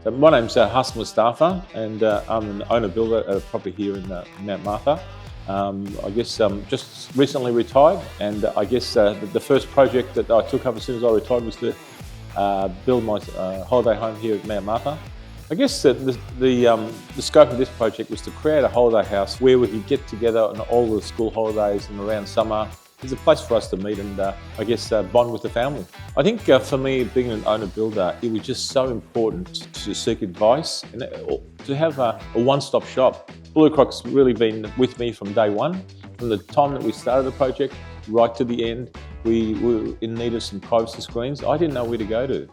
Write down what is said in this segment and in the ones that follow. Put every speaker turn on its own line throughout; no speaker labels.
So my name's Huss Mustafa, and I'm an owner-builder at a property here in Mount Martha. I guess just recently retired, and I guess the first project that I took up as soon as I retired was to build my holiday home here at Mount Martha. I guess the scope of this project was to create a holiday house where we could get together on all the school holidays and around summer. It's a place for us to meet and I guess bond with the family. I think for me, being an owner-builder, it was just so important to seek advice and to have a one-stop shop. Blue Croc's really been with me from day one, from the time that we started the project right to the end. We were in need of some privacy screens. I didn't know where to go to,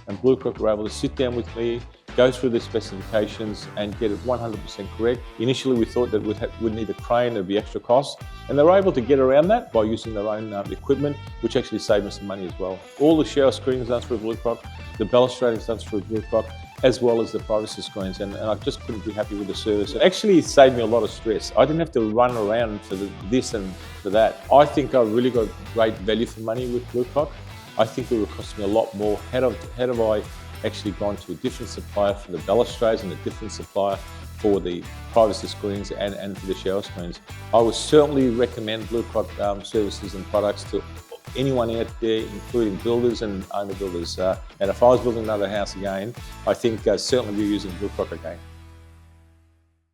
and Blue Croc were able to sit down with me, go through the specifications and get it 100% correct. Initially we thought that we'd need a crane, there'd be extra costs, and they were able to get around that by using their own equipment, which actually saved us some money as well. All the shower screening done through Blue Croc, the balustrading done through Blue Croc, as well as the privacy screens, and I just couldn't be happy with the service. It actually saved me a lot of stress. I didn't have to run around for this and for that. I think I really got great value for money with Blue Croc. I think it would cost me a lot more had I actually gone to a different supplier for the balustrades and a different supplier for the privacy screens and for the shower screens. I would certainly recommend Blue Croc services and products to anyone out there, including builders and owner builders. And if I was building another house again, I think certainly we're using Blue Croc again.